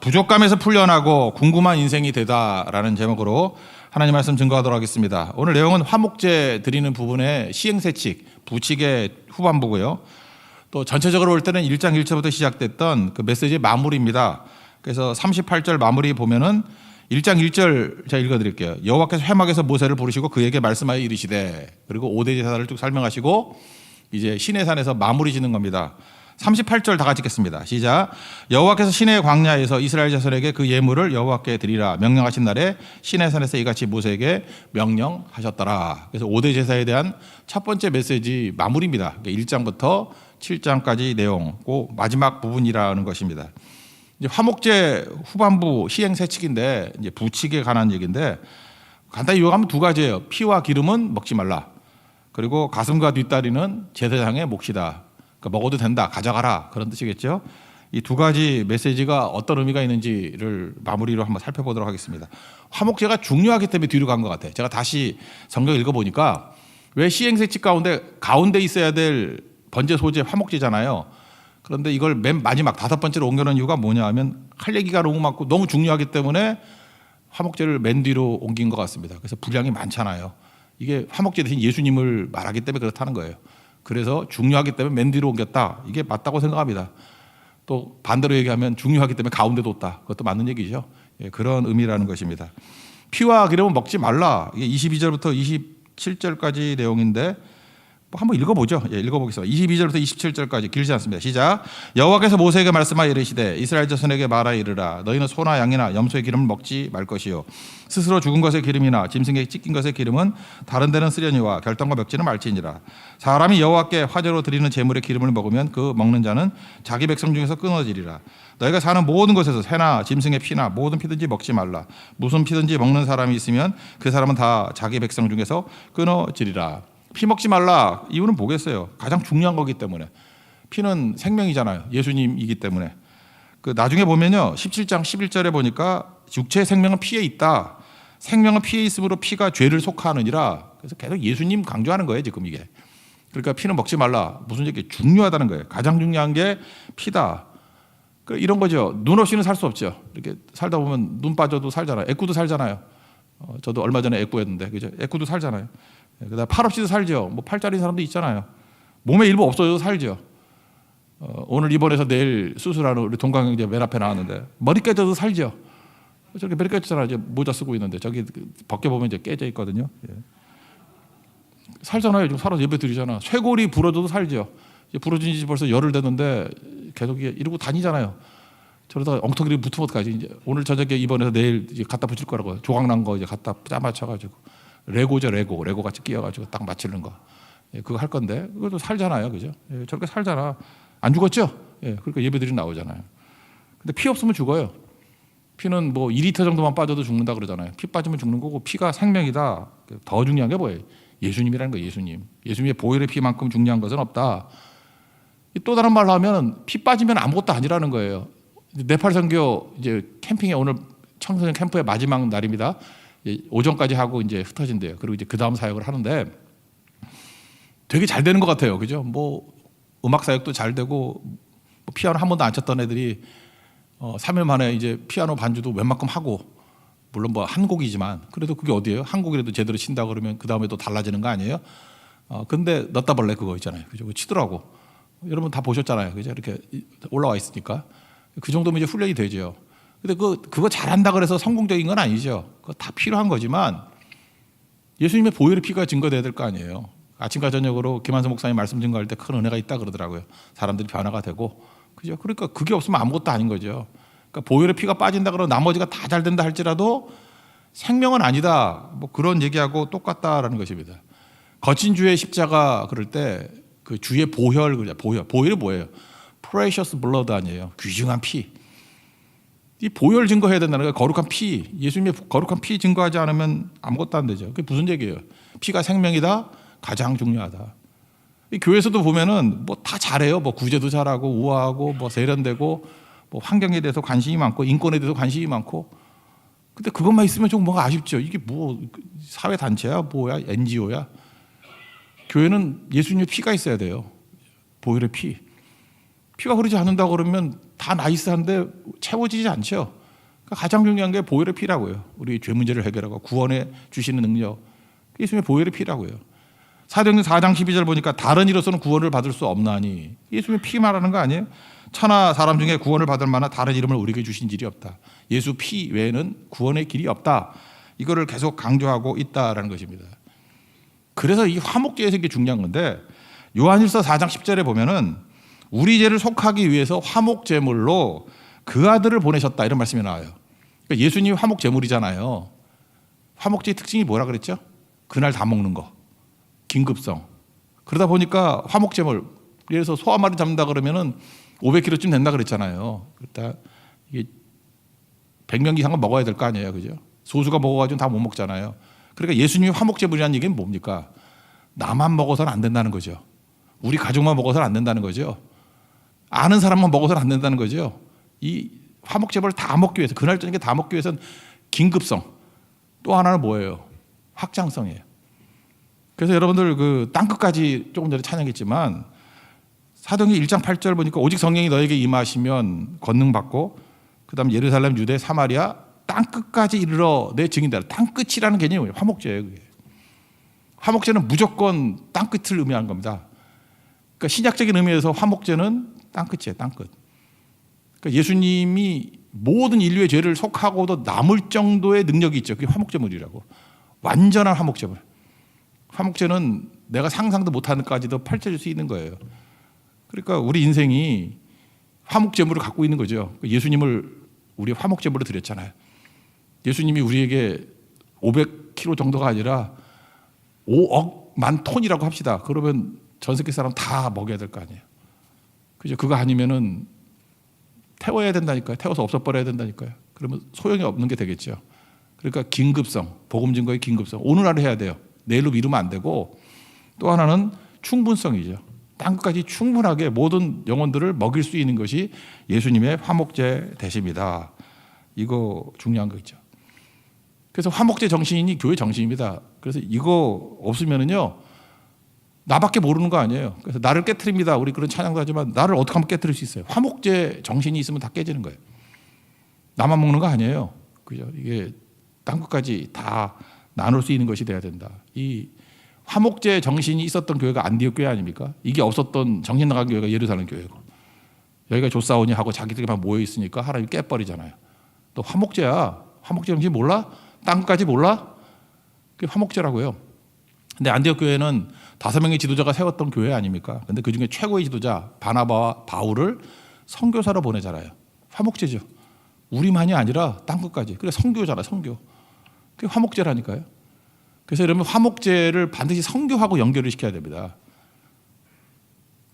부족감에서 풀려나고 궁금한 인생이 되다라는 제목으로 하나님 말씀 증거하도록 하겠습니다. 오늘 내용은 화목제 드리는 부분의 시행세칙, 부칙의 후반부고요. 또 전체적으로 볼 때는 1장 1절부터 시작됐던 그 메시지의 마무리입니다. 그래서 38절 마무리 보면은 1장 1절 제가 읽어드릴게요. 여호와께서 회막에서 모세를 부르시고 그에게 말씀하여 이르시되, 그리고 5대 제사를 쭉 설명하시고 이제 시내산에서 마무리 짓는 겁니다. 38절 다 같이 읽겠습니다. 시작. 여호와께서 시내 광야에서 이스라엘 자손에게 그 예물을 여호와께 드리라 명령하신 날에 시내산에서 이같이 모세에게 명령하셨더라. 그래서 5대 제사에 대한 첫 번째 메시지 마무리입니다. 1장부터 7장까지 내용, 그 마지막 부분이라는 것입니다. 이제 화목제 후반부 시행세칙인데, 이제 부칙에 관한 얘기인데, 간단히 요약하면 두 가지예요. 피와 기름은 먹지 말라. 그리고 가슴과 뒷다리는 제사장의 몫이다. 그러니까 먹어도 된다, 가져가라, 그런 뜻이겠죠. 이 두 가지 메시지가 어떤 의미가 있는지를 마무리로 한번 살펴보도록 하겠습니다. 화목제가 중요하기 때문에 뒤로 간 것 같아요. 제가 다시 성경 읽어보니까 왜 시행세칙 가운데 있어야 될 번제 소제 화목제잖아요. 그런데 이걸 맨 마지막 5번째로 옮겨놓은 이유가 뭐냐 하면 할 얘기가 너무 많고 너무 중요하기 때문에 화목제를 맨 뒤로 옮긴 것 같습니다. 그래서 분량이 많잖아요. 이게 화목제 대신 예수님을 말하기 때문에 그렇다는 거예요. 그래서 중요하기 때문에 맨 뒤로 옮겼다. 이게 맞다고 생각합니다. 또 반대로 얘기하면 중요하기 때문에 가운데 뒀다. 그것도 맞는 얘기죠. 그런 의미라는 것입니다. 피와 기름은 먹지 말라. 이게 22절부터 27절까지 내용인데 한번 읽어보죠. 읽어보겠습니다. 22절부터 27절까지 길지 않습니다. 시작. 여호와께서 모세에게 말씀하여 이르시되 이스라엘 자손에게 말하여 이르라. 너희는 소나 양이나 염소의 기름을 먹지 말 것이요 스스로 죽은 것의 기름이나 짐승에 찢긴 것의 기름은 다른 데는 쓰려니와 결단과 멱지는 말지니라. 사람이 여호와께 화제로 드리는 제물의 기름을 먹으면 그 먹는 자는 자기 백성 중에서 끊어지리라. 너희가 사는 모든 곳에서 새나 짐승의 피나 모든 피든지 먹지 말라. 무슨 피든지 먹는 사람이 있으면 그 사람은 다 자기 백성 중에서 끊어지리라. 피 먹지 말라. 이유는 뭐겠어요? 가장 중요한 거기 때문에. 피는 생명이잖아요. 예수님이기 때문에. 그 나중에 보면요, 17장 11절에 보니까 육체의 생명은 피에 있다. 생명은 피에 있으므로 피가 죄를 속하느니라. 그래서 계속 예수님 강조하는 거예요, 지금 이게. 그러니까 피는 먹지 말라. 무슨 얘기? 중요하다는 거예요. 가장 중요한 게 피다. 이런 거죠. 눈 없이는 살 수 없죠. 이렇게 살다 보면 눈 빠져도 살잖아요. 애꾸도 살잖아요. 저도 얼마 전에 애꾸였는데, 그죠? 애꾸도 살잖아요. 그다음 팔 없이도 살죠. 뭐 팔자리 사람도 있잖아요. 몸에 일부 없어져도 살죠. 오늘 입원해서 내일 수술하는 우리 동강경제 맨 앞에 나왔는데 머리 깨져도 살죠. 저렇게 머리 깨졌잖아요. 이제 모자 쓰고 있는데 저기 벗겨보면 이제 깨져 있거든요. 살잖아요. 지금 살아서 예배 드리잖아. 쇄골이 부러져도 살죠. 이제 부러진 지 벌써 열흘 됐는데 계속 이러고 다니잖아요. 저러다 엉터리를 붙으면 어떡하지? 이제 오늘 저녁에 입원해서 내일 이제 갖다 붙일 거라고. 조각 난 거 이제 갖다 짜맞춰가지고. 레고죠, 레고 같이 끼워가지고 딱 맞추는 거. 그거 할 건데, 그것도 살잖아요. 그죠? 저렇게 살잖아. 안 죽었죠? 그러니까 예배들이 나오잖아요. 근데 피 없으면 죽어요. 피는 뭐 2리터 정도만 빠져도 죽는다 그러잖아요. 피 빠지면 죽는 거고, 피가 생명이다. 더 중요한 게 뭐예요? 예수님이라는 거예요, 예수님. 예수님의 보혈의 피만큼 중요한 것은 없다. 또 다른 말로 하면 피 빠지면 아무것도 아니라는 거예요. 네팔 선교 이제 캠핑에 오늘 청소년 캠프의 마지막 날입니다. 오전까지 하고 이제 흩어진대요. 그리고 이제 그 다음 사역을 하는데 되게 잘 되는 것 같아요. 그죠? 뭐 음악 사역도 잘 되고 뭐 피아노 한 번도 안 쳤던 애들이 3일 만에 이제 피아노 반주도 웬만큼 하고, 물론 뭐 한 곡이지만 그래도 그게 어디예요? 한 곡이라도 제대로 친다 그러면 그 다음에 또 달라지는 거 아니에요? 근데 넣다 벌레 그거 있잖아요. 그죠? 그거 치더라고. 여러분 다 보셨잖아요. 그죠? 이렇게 올라와 있으니까 그 정도면 이제 훈련이 되죠. 근데 그거 잘한다 그래서 성공적인 건 아니죠. 그거 다 필요한 거지만 예수님의 보혈의 피가 증거돼야 될 거 아니에요. 아침과 저녁으로 김한성 목사님 말씀 증거할 때 큰 은혜가 있다 그러더라고요. 사람들이 변화가 되고. 그죠? 그러니까 그게 없으면 아무것도 아닌 거죠. 그러니까 보혈의 피가 빠진다 그러면 나머지가 다 잘 된다 할지라도 생명은 아니다. 뭐 그런 얘기하고 똑같다라는 것입니다. 거친 주의 십자가 그럴 때 그 주의 보혈, 보혈이 뭐예요? Precious blood 아니에요. 귀중한 피. 이 보혈 증거해야 된다는 거예요. 거룩한 피. 예수님의 거룩한 피 증거하지 않으면 아무것도 안 되죠. 그게 무슨 얘기예요? 피가 생명이다. 가장 중요하다. 이 교회에서도 보면은 뭐 다 잘해요. 뭐 구제도 잘하고 우아하고 뭐 세련되고 뭐 환경에 대해서 관심이 많고 인권에 대해서 관심이 많고. 근데 그것만 있으면 좀 뭔가 아쉽죠. 이게 뭐 사회 단체야, 뭐야, NGO야. 교회는 예수님의 피가 있어야 돼요. 보혈의 피. 피가 흐르지 않는다 그러면 다 나이스한데 채워지지 않죠. 그러니까 가장 중요한 게 보혈의 피라고요. 우리 죄 문제를 해결하고 구원해 주시는 능력. 예수님의 보혈의 피라고요. 사도행전 4장 12절 보니까 다른 이로서는 구원을 받을 수 없나니, 예수님의 피 말하는 거 아니에요? 천하 사람 중에 구원을 받을 만한 다른 이름을 우리에게 주신 일이 없다. 예수 피 외에는 구원의 길이 없다. 이거를 계속 강조하고 있다라는 것입니다. 그래서 이 화목제에서 이게 중요한 건데, 요한일서 4장 10절에 보면은 우리 죄를 속하기 위해서 화목제물로 그 아들을 보내셨다, 이런 말씀이 나와요. 그러니까 예수님이 화목제물이잖아요. 화목제의 특징이 뭐라 그랬죠? 그날 다 먹는 거, 긴급성. 그러다 보니까 화목제물, 예를 들어서 소 한 마리 잡는다 그러면은 500kg쯤 된다 그랬잖아요. 그러니까 이게 100명 이상은 먹어야 될 거 아니에요, 그죠? 소수가 먹어가지고 다 못 먹잖아요. 그러니까 예수님이 화목제물이라는 얘기는 뭡니까? 나만 먹어서는 안 된다는 거죠. 우리 가족만 먹어서는 안 된다는 거죠. 아는 사람만 먹어서는 안 된다는 거죠. 이 화목제물을 다 먹기 위해서, 그날 저녁에 다 먹기 위해서는 긴급성, 또 하나는 뭐예요? 확장성이에요. 그래서 여러분들 그 땅끝까지 조금 전에 찬양했지만 사도행전 1장 8절 보니까 오직 성령이 너에게 임하시면 권능 받고, 그다음 예루살렘, 유대, 사마리아 땅끝까지 이르러 내 증인되라. 땅끝이라는 개념이 뭐예요? 화목제예요. 그게. 화목제는 무조건 땅끝을 의미하는 겁니다. 그러니까 신약적인 의미에서 화목제는 땅끝이에요. 땅끝. 그러니까 예수님이 모든 인류의 죄를 속하고도 남을 정도의 능력이 있죠. 그게 화목제물이라고. 완전한 화목제물. 화목제는 내가 상상도 못하는 것까지도 펼쳐질 수 있는 거예요. 그러니까 우리 인생이 화목제물을 갖고 있는 거죠. 예수님을 우리 화목제물로 드렸잖아요. 예수님이 우리에게 500kg 정도가 아니라 5억만 톤이라고 합시다. 그러면 전 세계 사람 다 먹여야 될 거 아니에요. 그죠? 그거 아니면은 태워야 된다니까요. 태워서 없애버려야 된다니까요. 그러면 소용이 없는 게 되겠죠. 그러니까 긴급성, 복음 증거의 긴급성. 오늘 하루 해야 돼요. 내일로 미루면 안 되고, 또 하나는 충분성이죠. 땅끝까지 충분하게 모든 영혼들을 먹일 수 있는 것이 예수님의 화목제 되십니다. 이거 중요한 거 있죠. 그래서 화목제 정신이 교회 정신입니다. 그래서 이거 없으면은요, 나밖에 모르는 거 아니에요. 그래서 나를 깨트립니다. 우리 그런 찬양도 하지만 나를 어떻게 하면 깨트릴 수 있어요? 화목제 정신이 있으면 다 깨지는 거예요. 나만 먹는 거 아니에요. 그죠? 이게 땅끝까지 다 나눌 수 있는 것이 돼야 된다. 이 화목제 정신이 있었던 교회가 안디옥 교회 아닙니까? 이게 없었던 정신 나간 교회가 예루살렘 교회고, 여기가 조사오니 하고 자기들만 모여 있으니까 하나님이 깨버리잖아요. 또 화목제야. 화목제 정신 몰라? 땅끝까지 몰라? 그게 화목제라고요. 근데 안디옥 교회는 5명의 지도자가 세웠던 교회 아닙니까? 근데 그 중에 최고의 지도자 바나바와 바울을 선교사로 보내잖아요. 화목제죠. 우리만이 아니라 땅끝까지. 그래 선교잖아, 선교. 그게 화목제라니까요. 그래서 여러분 화목제를 반드시 선교하고 연결을 시켜야 됩니다.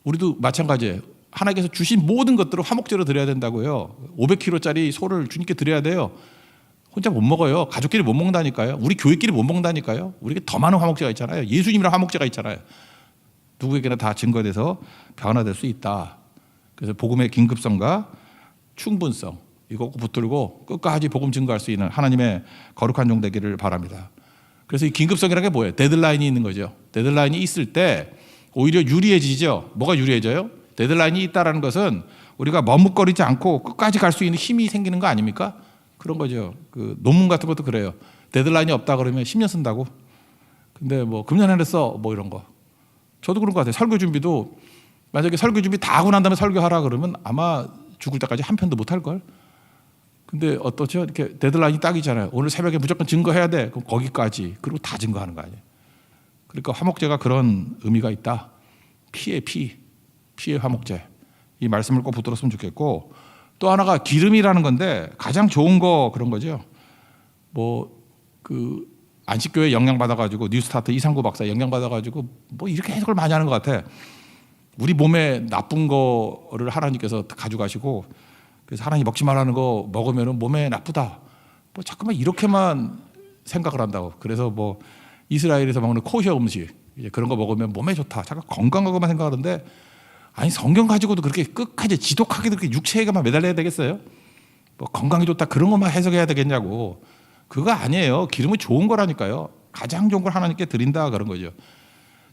우리도 마찬가지예요. 하나님께서 주신 모든 것들을 화목제로 드려야 된다고요. 500kg짜리 소를 주님께 드려야 돼요. 혼자 못 먹어요. 가족끼리 못 먹는다니까요. 우리 교회끼리 못 먹는다니까요. 우리에게 더 많은 화목제가 있잖아요. 예수님이랑 화목제가 있잖아요. 누구에게나 다 증거돼서 변화될 수 있다. 그래서 복음의 긴급성과 충분성, 이거 붙들고 끝까지 복음 증거할 수 있는 하나님의 거룩한 종 되기를 바랍니다. 그래서 이 긴급성이라는 게 뭐예요? 데드라인이 있는 거죠. 데드라인이 있을 때 오히려 유리해지죠. 뭐가 유리해져요? 데드라인이 있다는 것은 우리가 머뭇거리지 않고 끝까지 갈 수 있는 힘이 생기는 거 아닙니까? 그런 거죠. 그 논문 같은 것도 그래요. 데드라인이 없다 그러면 10년 쓴다고. 근데 뭐 금년에 냈어 뭐 이런 거. 저도 그런 것 같아요. 설교 준비도 만약에 설교 준비 다 하고 난 다음에 설교하라 그러면 아마 죽을 때까지 한 편도 못 할 걸. 근데 어떻죠? 이렇게 데드라인이 딱이잖아요. 오늘 새벽에 무조건 증거해야 돼. 그럼 거기까지. 그리고 다 증거하는 거 아니에요. 그러니까 화목제가 그런 의미가 있다. 피의 화목제. 이 말씀을 꼭 붙들었으면 좋겠고, 또 하나가 기름이라는 건데 가장 좋은 거 그런 거죠. 뭐 그 안식교회 영향 받아가지고 뉴스타트 이상구 박사 영향 받아가지고 뭐 이렇게 해석을 많이 하는 것 같아. 우리 몸에 나쁜 거를 하나님께서 가져가시고, 그래서 하나님 먹지 말라는 거 먹으면 몸에 나쁘다. 뭐 자꾸만 이렇게만 생각을 한다고. 그래서 뭐 이스라엘에서 먹는 코셔 음식 이제 그런 거 먹으면 몸에 좋다. 자꾸 건강하고만 생각하는데, 아니 성경 가지고도 그렇게 끝까지 지독하게 그렇게 육체에게만 매달려야 되겠어요? 뭐 건강이 좋다 그런 것만 해석해야 되겠냐고. 그거 아니에요. 기름은 좋은 거라니까요. 가장 좋은 걸 하나님께 드린다 그런 거죠.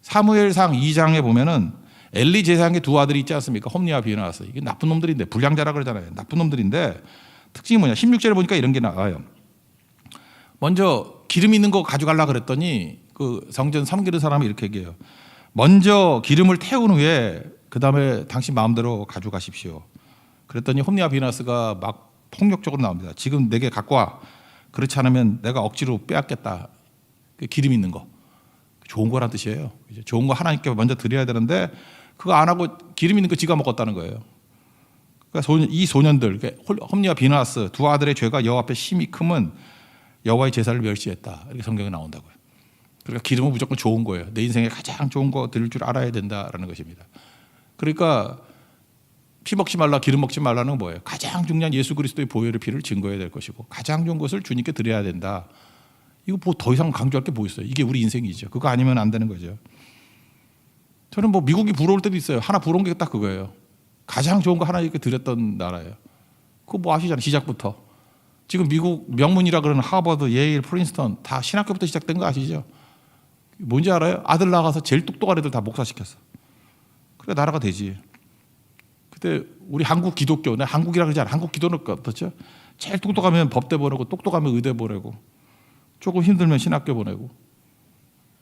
사무엘상 2장에 보면은 엘리 제사장의 두 아들이 있지 않습니까? 홈리와 비느하스. 이게 나쁜 놈들인데, 불량자라 그러잖아요. 나쁜 놈들인데 특징이 뭐냐? 16절에 보니까 이런 게 나와요. 먼저 기름 있는 거 가져가려고 그랬더니 그 성전 섬기는 사람이 이렇게 얘기해요. 먼저 기름을 태운 후에 그 다음에 당신 마음대로 가져가십시오. 그랬더니 홈리와 비느하스가 막 폭력적으로 나옵니다. 지금 내게 갖고 와. 그렇지 않으면 내가 억지로 빼앗겠다. 그 기름 있는 거. 좋은 거란 뜻이에요. 좋은 거 하나님께 먼저 드려야 되는데 그거 안 하고 기름 있는 거 지가 먹었다는 거예요. 그러니까 이 소년들, 홈리와 비느하스 두 아들의 죄가 여호와 앞에 심히 크면 여호와의 제사를 멸시했다. 이렇게 성경에 나온다고요. 그러니까 기름은 무조건 좋은 거예요. 내 인생에 가장 좋은 거 드릴 줄 알아야 된다라는 것입니다. 그러니까 피 먹지 말라, 기름 먹지 말라는 뭐예요? 가장 중요한 예수 그리스도의 보혈의 피를 증거해야 될 것이고 가장 좋은 것을 주님께 드려야 된다. 이거 뭐 더 이상 강조할 게 뭐 있어요? 이게 우리 인생이죠. 그거 아니면 안 되는 거죠. 저는 뭐 미국이 부러울 때도 있어요. 하나 부러운 게 딱 그거예요. 가장 좋은 거 하나 이렇게 드렸던 나라예요. 그거 뭐 아시잖아요. 시작부터. 지금 미국 명문이라 그러는 하버드, 예일, 프린스턴 다 신학교부터 시작된 거 아시죠? 뭔지 알아요? 아들 나가서 제일 똑똑한 애들 다 목사시켰어. 그래 나라가 되지. 그때 우리 한국 기독교, 내 한국이라 그러지 않아. 한국 기도는 어떻죠? 제일 똑똑하면 법대 보내고 똑똑하면 의대 보내고 조금 힘들면 신학교 보내고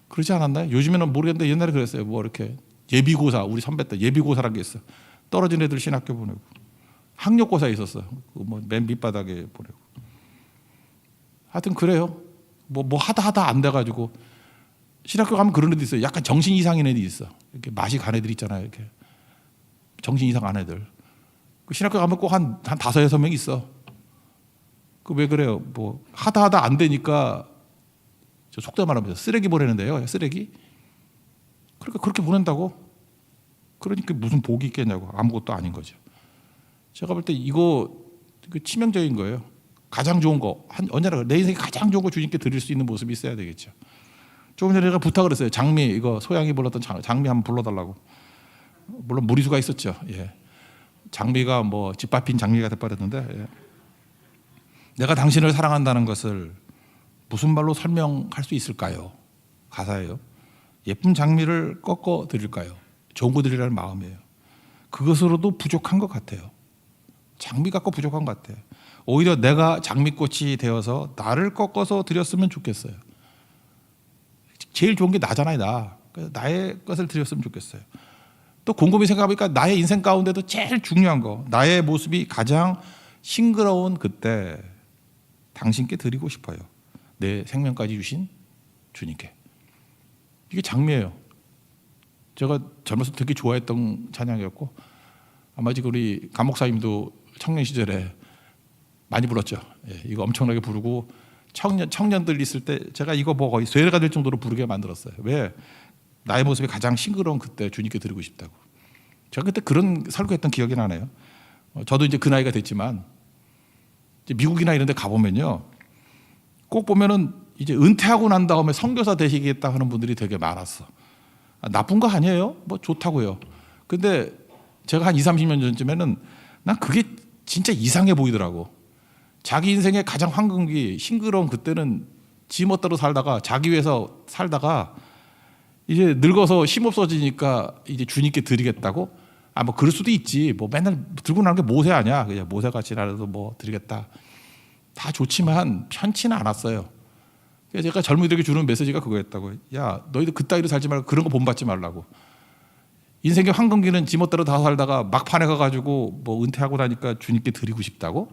그러지 않았나요? 요즘에는 모르겠는데 옛날에 그랬어요. 뭐 이렇게 예비고사, 우리 선배 때 예비고사라는 게 있어. 떨어진 애들 신학교 보내고 학력고사 있었어. 뭐 맨 밑바닥에 보내고. 하여튼 그래요. 뭐 하다 안 돼가지고 신학교 가면 그런 애들 있어요. 약간 정신 이상인 애들이 있어. 이렇게 맛이 간 애들 있잖아요. 이렇게 정신 이상 안 애들. 그 신학교 가면 꼭 한 5-6명 있어. 그 왜 그래요? 뭐 하다 안 되니까 저 속된 말하면서 쓰레기 보내는데요. 쓰레기. 그러니까 그렇게 보낸다고. 그러니까 무슨 복이 있겠냐고. 아무것도 아닌 거죠. 제가 볼 때 이거 치명적인 거예요. 가장 좋은 거 언제나 내 인생에 가장 좋은 거 주님께 드릴 수 있는 모습이 있어야 되겠죠. 조금 전에 제가 부탁을 했어요. 장미 이거 소양이 불렀던 장미 한번 불러달라고. 물론 무리수가 있었죠. 예. 장미가 뭐 짓밟힌 장미가 돼버렸는데 예. 내가 당신을 사랑한다는 것을 무슨 말로 설명할 수 있을까요? 가사예요. 예쁜 장미를 꺾어 드릴까요? 좋은 거 드리라는 마음이에요. 그것으로도 부족한 것 같아요. 장미 갖고 부족한 것 같아요. 오히려 내가 장미꽃이 되어서 나를 꺾어서 드렸으면 좋겠어요. 제일 좋은 게 나잖아요. 나. 나의 것을 드렸으면 좋겠어요. 또 곰곰이 생각해보니까 나의 인생 가운데도 제일 중요한 거, 나의 모습이 가장 싱그러운 그때 당신께 드리고 싶어요. 내 생명까지 주신 주님께. 이게 장미예요. 제가 젊었을 때 되게 좋아했던 찬양이었고 아마 지금 우리 감목사님도 청년 시절에 많이 불렀죠. 예, 이거 엄청나게 부르고 청년들 있을 때 제가 이거 뭐 거의 쇠가 될 정도로 부르게 만들었어요. 왜? 나의 모습이 가장 싱그러운 그때 주님께 드리고 싶다고. 제가 그때 그런 설교했던 기억이 나네요. 저도 이제 그 나이가 됐지만 이제 미국이나 이런 데 가보면요. 꼭 보면은 이제 은퇴하고 난 다음에 선교사 되시겠다 하는 분들이 되게 많았어. 나쁜 거 아니에요. 뭐 좋다고요. 근데 제가 한 20-30년 전쯤에는 난 그게 진짜 이상해 보이더라고. 자기 인생의 가장 황금기 싱그러운 그때는 지 멋대로 살다가 자기 위해서 살다가 이제 늙어서 힘 없어지니까 이제 주님께 드리겠다고? 뭐 그럴 수도 있지. 뭐 맨날 들고 나는 게 모세 아니야. 그냥 모세같이라도 뭐 드리겠다. 다 좋지만 편치는 않았어요. 그래서 제가 젊은이들에게 주는 메시지가 그거였다고. 야, 너희들 그따위로 살지 말고 그런 거 본받지 말라고. 인생의 황금기는 지 멋대로 다 살다가 막판에 가가지고 뭐 은퇴하고 나니까 주님께 드리고 싶다고?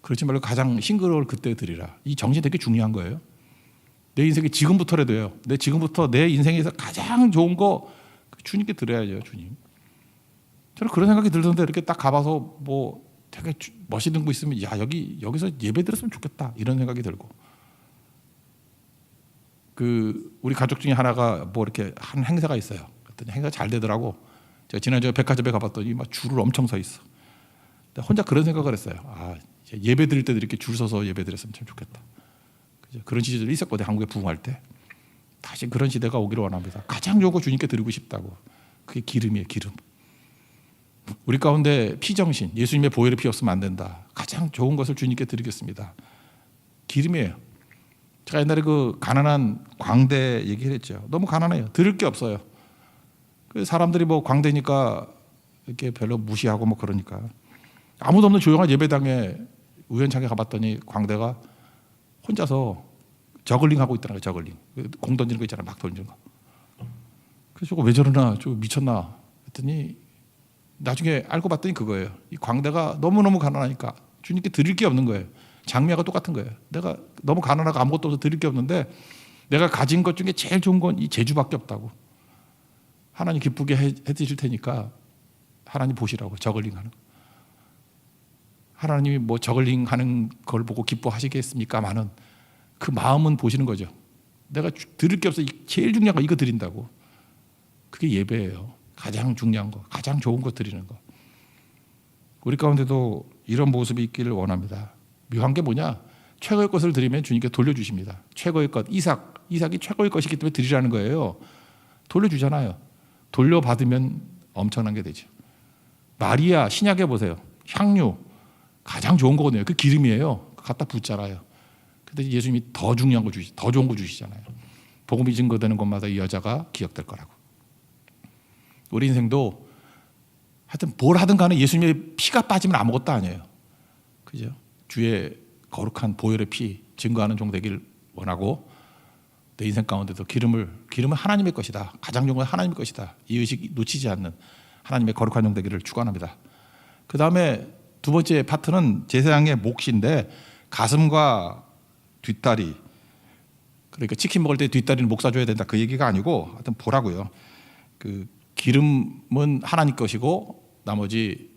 그렇지 말고 가장 싱그러울 그때 드리라. 이 정신 되게 중요한 거예요. 내 인생이 지금부터라도요. 지금부터 내 인생에서 가장 좋은 거 주님께 드려야죠. 주님. 저는 그런 생각이 들던데 이렇게 딱 가봐서 뭐 되게 멋있는 거 있으면 야 여기서 예배 드렸으면 좋겠다 이런 생각이 들고. 그 우리 가족 중에 하나가 뭐 이렇게 한 행사가 있어요. 그랬더니 행사가 잘 되더라고. 제가 지난주에 백화점에 가봤더니 막 줄을 엄청 서 있어. 혼자 그런 생각을 했어요. 예배 드릴 때도 이렇게 줄 서서 예배 드렸으면 참 좋겠다. 그런 시절이 있었거든요. 한국에 부흥할 때. 다시 그런 시대가 오기를 원합니다. 가장 좋은 거 주님께 드리고 싶다고. 그게 기름이에요. 기름. 우리 가운데 피정신, 예수님의 보혈의 피 없으면 안 된다. 가장 좋은 것을 주님께 드리겠습니다. 기름이에요. 제가 옛날에 그 가난한 광대 얘기를 했죠. 너무 가난해요. 드릴 게 없어요. 그 사람들이 뭐 광대니까 이렇게 별로 무시하고 뭐 그러니까 아무도 없는 조용한 예배당에 우연찮게 가봤더니 광대가 혼자서 저글링 하고 있더라고요. 저글링. 공 던지는 거 있잖아요. 막 던지는 거. 그래서 저거 왜 저러나? 저거 미쳤나? 했더니 나중에 알고 봤더니 그거예요. 이 광대가 너무너무 가난하니까 주님께 드릴 게 없는 거예요. 장미하고 똑같은 거예요. 내가 너무 가난하고 아무것도 없어서 드릴 게 없는데 내가 가진 것 중에 제일 좋은 건 이 제주밖에 없다고. 하나님 기쁘게 해드릴 테니까 하나님 보시라고. 저글링 하는 거. 하나님이 뭐 저글링 하는 걸 보고 기뻐하시겠습니까? 많은 그 마음은 보시는 거죠. 내가 드릴 게 없어. 제일 중요한 거 이거 드린다고. 그게 예배예요. 가장 중요한 거, 가장 좋은 거 드리는 거. 우리 가운데도 이런 모습이 있기를 원합니다. 묘한 게 뭐냐? 최고의 것을 드리면 주님께 돌려주십니다. 최고의 것, 이삭이 최고의 것이기 때문에 드리라는 거예요. 돌려주잖아요. 돌려받으면 엄청난 게 되죠. 마리아 신약에 보세요. 향유 가장 좋은 거거든요. 그 기름이에요. 갖다 붓잖아요. 근데 예수님이 더 중요한 거 더 좋은 거 주시잖아요. 복음이 증거되는 곳마다 이 여자가 기억될 거라고. 우리 인생도 하여튼 뭘 하든 간에 예수님의 피가 빠지면 아무것도 아니에요. 그죠? 주의 거룩한 보혈의 피 증거하는 종 되길 원하고 내 인생 가운데도 기름은 하나님의 것이다. 가장 좋은 건 하나님의 것이다. 이 의식 놓치지 않는 하나님의 거룩한 종 되기를 축원합니다. 그 다음에 두 번째 파트는 제사장의 몫인데 가슴과 뒷다리, 그러니까 치킨 먹을 때 뒷다리는 목 사줘야 된다 그 얘기가 아니고 하여튼 보라고요. 그 기름은 하나님 것이고 나머지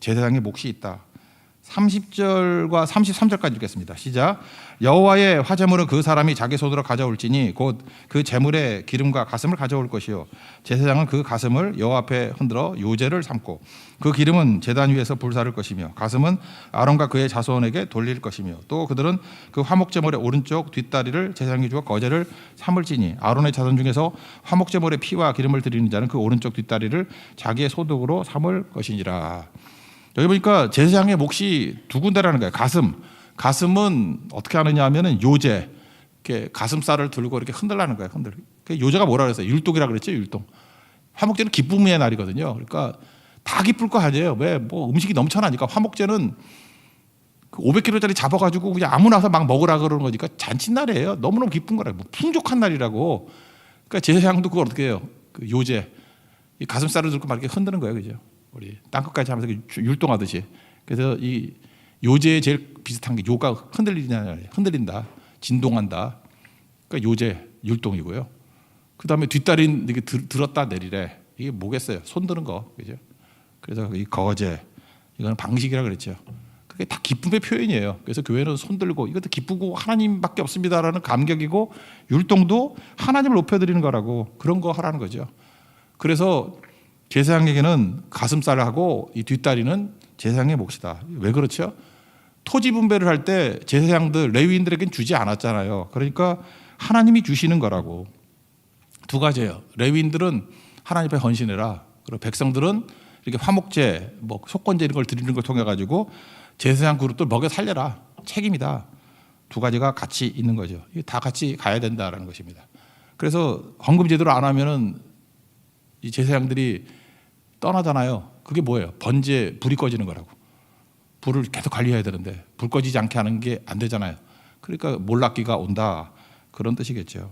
제사장의 몫이 있다. 30절과 33절까지 읽겠습니다. 시작. 여호와의 화제물은 그 사람이 자기 손으로 가져올지니 곧 그 제물의 기름과 가슴을 가져올 것이요 제사장은 그 가슴을 여호와 앞에 흔들어 요제를 삼고 그 기름은 제단 위에서 불사를 것이며 가슴은 아론과 그의 자손에게 돌릴 것이며 또 그들은 그 화목제물의 오른쪽 뒷다리를 제사장이 주어 거제를 삼을지니 아론의 자손 중에서 화목제물의 피와 기름을 드리는 자는 그 오른쪽 뒷다리를 자기의 소득으로 삼을 것이니라. 여기 보니까 제사장의 몫이 두 군데라는 거예요. 가슴은 어떻게 하느냐 하면은 요제, 이렇게 가슴살을 들고 이렇게 흔들라는 거예요. 요제가 뭐라 그랬어요? 율동이라 그랬죠. 율동. 화목제는 기쁨의 날이거든요. 그러니까 다 기쁠 거 아니에요. 왜? 뭐 음식이 넘쳐나니까. 화목제는 500kg짜리 잡아가지고 그냥 아무나 와서 막 먹으라 그러는 거니까 잔칫날이에요. 너무너무 기쁜 거라고. 뭐 풍족한 날이라고. 그러니까 제사장도 그걸 어떻게 해요? 그 요제, 이 가슴살을 들고 막 이렇게 흔드는 거예요. 그죠? 우리 땅끝까지 하면서 율동하듯이. 그래서 이 요제에 제일 비슷한 게 요가 흔들린다, 진동한다. 그러니까 요제 율동이고요. 그 다음에 뒷다리는 이렇게 들었다 내리래. 이게 뭐겠어요? 손 드는 거, 그죠? 그래서 이 거제, 이거는 방식이라 그랬죠. 그게 다 기쁨의 표현이에요. 그래서 교회는 손 들고 이것도 기쁘고 하나님밖에 없습니다라는 감격이고 율동도 하나님을 높여드리는 거라고 그런 거 하라는 거죠. 그래서 제사장에게는 가슴살을 하고 이 뒷다리는 제사장의 몫이다. 왜 그렇죠? 토지 분배를 할 때 제사장들 레위인들에게는 주지 않았잖아요. 그러니까 하나님이 주시는 거라고. 두 가지예요. 레위인들은 하나님 앞에 헌신해라. 그리고 백성들은 이렇게 화목제, 뭐 속건제 이런 걸 드리는 걸 통해 가지고 제사장 그룹들 먹여 살려라. 책임이다. 두 가지가 같이 있는 거죠. 이게 다 같이 가야 된다라는 것입니다. 그래서 헌금 제대로 안 하면은 이 제사장들이 떠나잖아요. 그게 뭐예요? 번제 불이 꺼지는 거라고. 불을 계속 관리해야 되는데 불 꺼지지 않게 하는 게 안 되잖아요. 그러니까 몰락기가 온다. 그런 뜻이겠죠.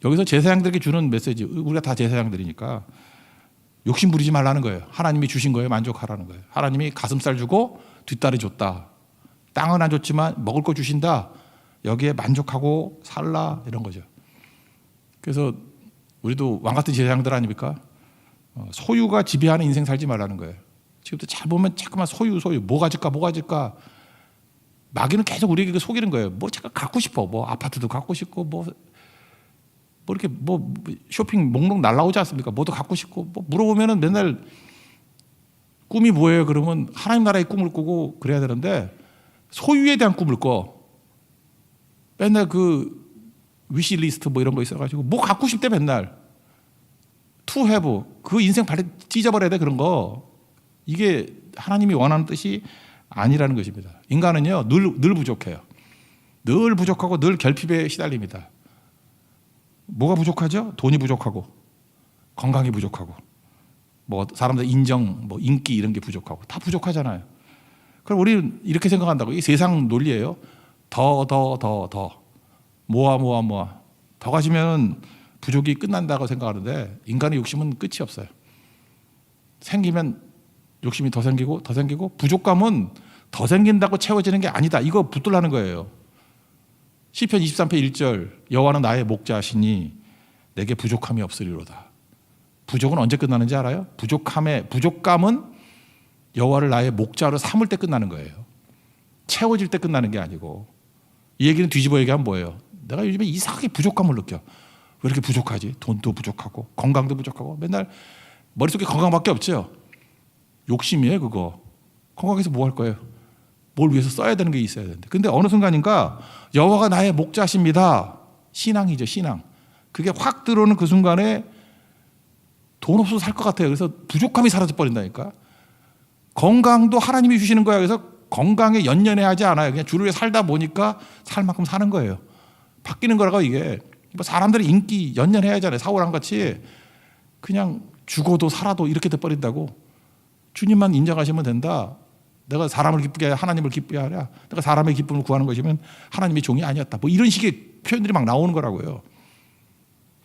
여기서 제사장들에게 주는 메시지, 우리가 다 제사장들이니까 욕심 부리지 말라는 거예요. 하나님이 주신 거에 만족하라는 거예요. 하나님이 가슴살 주고 뒷다리 줬다. 땅은 안 줬지만 먹을 거 주신다. 여기에 만족하고 살라 이런 거죠. 그래서 우리도 왕 같은 제사장들 아닙니까? 소유가 지배하는 인생 살지 말라는 거예요. 지금도 잘 보면 자꾸만 소유 뭐 가질까 마귀는 계속 우리에게 속이는 거예요. 뭐 잠깐 갖고 싶어. 뭐 아파트도 갖고 싶고 뭐 이렇게 뭐 쇼핑 목록 날라오지 않습니까? 뭐도 갖고 싶고 뭐 물어보면은 맨날 꿈이 뭐예요? 그러면 하나님 나라의 꿈을 꾸고 그래야 되는데 소유에 대한 꿈을 꿔. 맨날 그 위시 리스트 뭐 이런 거 있어가지고 뭐 갖고 싶대 맨날. 투 해브 그 인생 발에 찢어버려야 돼 그런 거. 이게 하나님이 원하는 뜻이 아니라는 것입니다. 인간은요 늘 부족해요. 늘 부족하고 늘 결핍에 시달립니다. 뭐가 부족하죠? 돈이 부족하고 건강이 부족하고 뭐 사람들 인정, 뭐 인기 이런 게 부족하고 다 부족하잖아요. 그럼 우리는 이렇게 생각한다고. 이 세상 논리예요. 더 모아 더 가지면 부족이 끝난다고 생각하는데 인간의 욕심은 끝이 없어요. 생기면 욕심이 더 생기고 부족감은 더 생긴다고 채워지는 게 아니다. 이거 붙들라는 거예요. 시편 23편 1절 여호와는 나의 목자시니 내게 부족함이 없으리로다. 부족은 언제 끝나는지 알아요? 부족감은 여호와를 나의 목자로 삼을 때 끝나는 거예요. 채워질 때 끝나는 게 아니고. 이 얘기는 뒤집어 얘기하면 뭐예요? 내가 요즘에 이상하게 부족감을 느껴. 왜 이렇게 부족하지? 돈도 부족하고 건강도 부족하고 맨날 머릿속에 건강밖에 없죠. 욕심이에요 그거. 건강해서 뭐 할 거예요? 뭘 위해서 써야 되는 게 있어야 되는데. 근데 어느 순간인가 여호와가 나의 목자십니다. 신앙이죠, 신앙. 그게 확 들어오는 그 순간에 돈 없어서 살 것 같아요. 그래서 부족함이 사라져 버린다니까. 건강도 하나님이 주시는 거야. 그래서 건강에 연연해하지 않아요. 그냥 주를 위해 살다 보니까 살 만큼 사는 거예요. 바뀌는 거라고 이게. 사람들이 인기 연연해야 하잖아요. 사울왕 같이 그냥 죽어도 살아도 이렇게 돼버린다고. 주님만 인정하시면 된다. 내가 사람을 기쁘게 하랴 하나님을 기쁘게 하랴. 내가 사람의 기쁨을 구하는 것이면 하나님의 종이 아니었다. 뭐 이런 식의 표현들이 막 나오는 거라고요.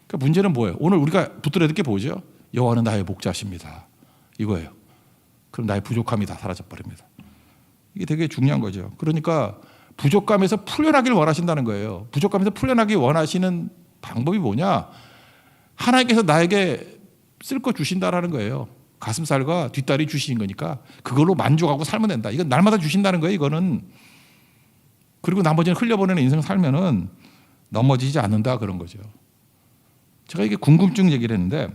그러니까 문제는 뭐예요? 오늘 우리가 붙들어야 될 게 뭐죠? 여호와는 나의 목자십니다. 이거예요. 그럼 나의 부족함이 다 사라져 버립니다. 이게 되게 중요한 거죠. 그러니까 부족감에서 풀려나길 원하신다는 거예요. 부족감에서 풀려나기 원하시는 방법이 뭐냐? 하나님께서 나에게 쓸 거 주신다라는 거예요. 가슴살과 뒷다리 주시는 거니까 그걸로 만족하고 살면 된다. 이건 날마다 주신다는 거예요. 이거는. 그리고 나머지는 흘려보내는 인생 살면은 넘어지지 않는다 그런 거죠. 제가 이게 궁금증 얘기를 했는데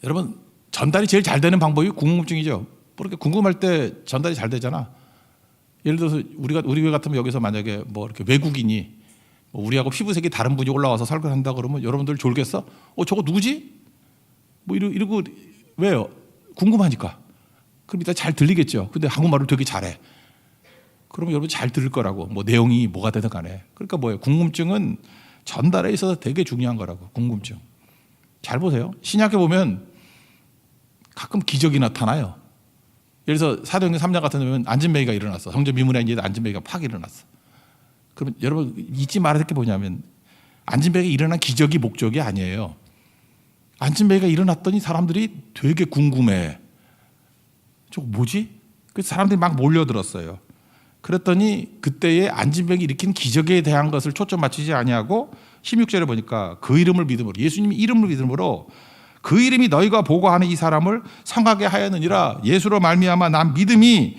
여러분 전달이 제일 잘 되는 방법이 궁금증이죠. 그렇게 궁금할 때 전달이 잘 되잖아. 예를 들어서 우리 교회 같으면 여기서 만약에 뭐 이렇게 외국인이 뭐 우리하고 피부색이 다른 분이 올라와서 설교를 한다 그러면 여러분들 졸겠어? 저거 누구지? 뭐 이러고 왜요? 궁금하니까. 그럼 일단 잘 들리겠죠. 근데 한국말을 되게 잘해. 그러면 여러분 잘 들을 거라고. 뭐 내용이 뭐가 되든 간에. 그러니까 뭐예요? 궁금증은 전달에 있어서 되게 중요한 거라고. 궁금증. 잘 보세요. 신약에 보면 가끔 기적이 나타나요. 예를 들어서 사도행전 3장 같은 데 보면 안진뱅이가 일어났어. 성전 미문에 있는 안진뱅이가 팍 일어났어. 그러면 여러분 잊지 말아야 될 게 뭐냐면 안진뱅이가 일어난 기적이 목적이 아니에요. 안진뱅이가 일어났더니 사람들이 되게 궁금해. 저거 뭐지? 그래서 사람들이 막 몰려들었어요. 그랬더니 그때의 안진뱅이 일으킨 기적에 대한 것을 초점 맞추지 아니하고 16절에 보니까 그 이름을 믿음으로 예수님 이름을 믿음으로 그 이름이 너희가 보고 하는 이 사람을 성하게 하였느니라. 예수로 말미암아 난 믿음이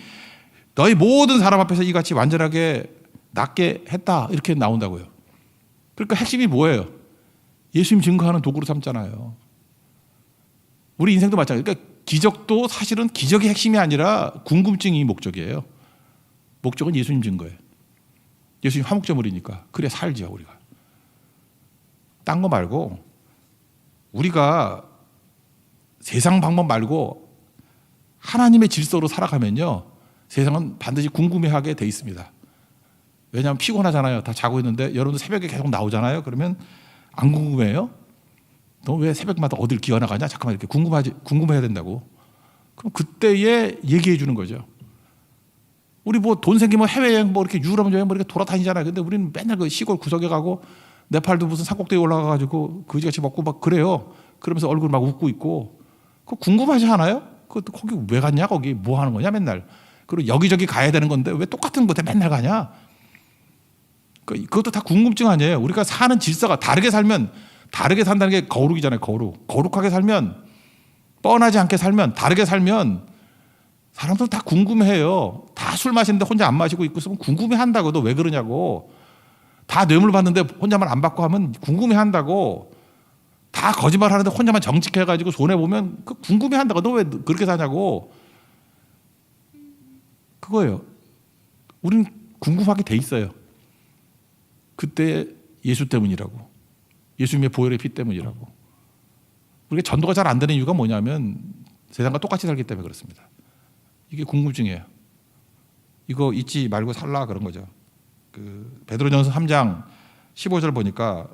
너희 모든 사람 앞에서 이같이 완전하게 낫게 했다. 이렇게 나온다고요. 그러니까 핵심이 뭐예요? 예수님 증거하는 도구로 삼잖아요. 우리 인생도 마찬가지예요. 그러니까 기적도 사실은 기적이 핵심이 아니라 궁금증이 목적이에요. 목적은 예수님 증거예요. 예수님 화목제물이니까. 그래 살죠 우리가. 딴 거 말고 우리가 세상 방법 말고 하나님의 질서로 살아가면요. 세상은 반드시 궁금해하게 돼 있습니다. 왜냐하면 피곤하잖아요. 다 자고 있는데 여러분들 새벽에 계속 나오잖아요. 그러면 안 궁금해요? 너 왜 새벽마다 어딜 기어나가냐? 잠깐만 이렇게 궁금해야 된다고. 그럼 그때에 얘기해 주는 거죠. 우리 뭐 돈 생기면 해외여행 뭐 이렇게 유럽 여행 뭐 이렇게 돌아다니잖아요. 근데 우리는 맨날 그 시골 구석에 가고 네팔도 무슨 산꼭대기에 올라가가지고 그지같이 먹고 막 그래요. 그러면서 얼굴 막 웃고 있고. 그거 궁금하지 않아요? 거기 왜 갔냐? 거기 뭐 하는 거냐? 맨날. 그리고 여기저기 가야 되는 건데 왜 똑같은 곳에 맨날 가냐? 그것도 다 궁금증 아니에요. 우리가 사는 질서가 다르게 살면 다르게 산다는 게 거룩이잖아요. 거룩하게 살면 뻔하지 않게 살면 다르게 살면 사람들 다 궁금해해요. 다 술 마시는데 혼자 안 마시고 있고 있으면 궁금해한다고. 너 왜 그러냐고. 다 뇌물 받는데 혼자만 안 받고 하면 궁금해한다고. 다 거짓말 하는데 혼자만 정직해가지고 손해보면 궁금해한다고. 너 왜 그렇게 사냐고. 그거예요. 우리는 궁금하게 돼 있어요. 그때 예수 때문이라고. 예수님의 보혈의 피 때문이라고. 우리가 전도가 잘 안 되는 이유가 뭐냐면 세상과 똑같이 살기 때문에 그렇습니다. 이게 궁금증이에요. 이거 잊지 말고 살라 그런 거죠. 그 베드로전서 3장 15절 보니까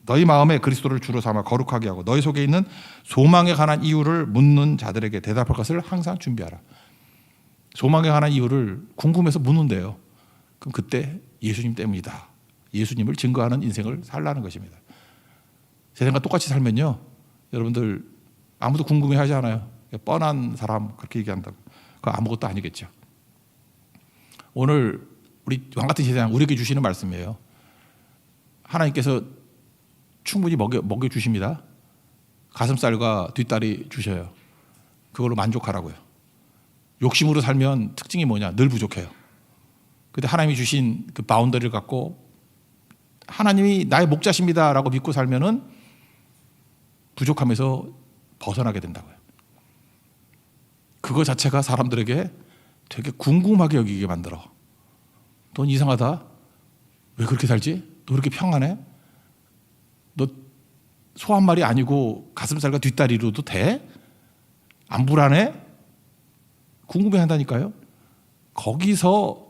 너희 마음에 그리스도를 주로 삼아 거룩하게 하고 너희 속에 있는 소망에 관한 이유를 묻는 자들에게 대답할 것을 항상 준비하라. 소망에 관한 이유를 궁금해서 묻는데요. 그럼 그때 예수님 때문이다. 예수님을 증거하는 인생을 살라는 것입니다. 세상과 똑같이 살면요, 여러분들 아무도 궁금해하지 않아요. 뻔한 사람 그렇게 얘기한다고. 그거 아무것도 아니겠죠. 오늘 우리 왕 같은 세상 우리에게 주시는 말씀이에요. 하나님께서 충분히 먹여 주십니다. 가슴살과 뒷다리 주셔요. 그걸로 만족하라고요. 욕심으로 살면 특징이 뭐냐? 늘 부족해요. 근데 하나님이 주신 그 바운더리를 갖고 하나님이 나의 목자십니다라고 믿고 살면은 부족함에서 벗어나게 된다고요. 그거 자체가 사람들에게 되게 궁금하게 여기게 만들어. 넌 이상하다. 왜 그렇게 살지? 너 그렇게 평안해? 너 소 한 마리 아니고 가슴살과 뒷다리로도 돼? 안 불안해? 궁금해한다니까요. 거기서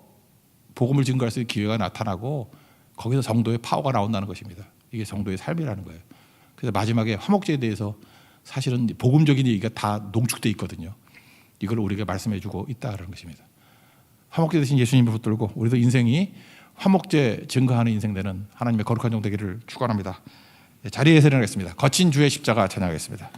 복음을 증거할 수 있는 기회가 나타나고 거기서 성도의 파워가 나온다는 것입니다. 이게 성도의 삶이라는 거예요. 그래서 마지막에 화목제에 대해서 사실은 복음적인 얘기가 다 농축되어 있거든요. 이걸 우리에게 말씀해주고 있다는 것입니다. 화목제 대신 예수님을 붙들고 우리도 인생이 화목제 증거하는 인생 되는 하나님의 거룩한 종 되기를 축원합니다. 자리에서 일어나겠습니다. 거친 주의 십자가 찬양하겠습니다.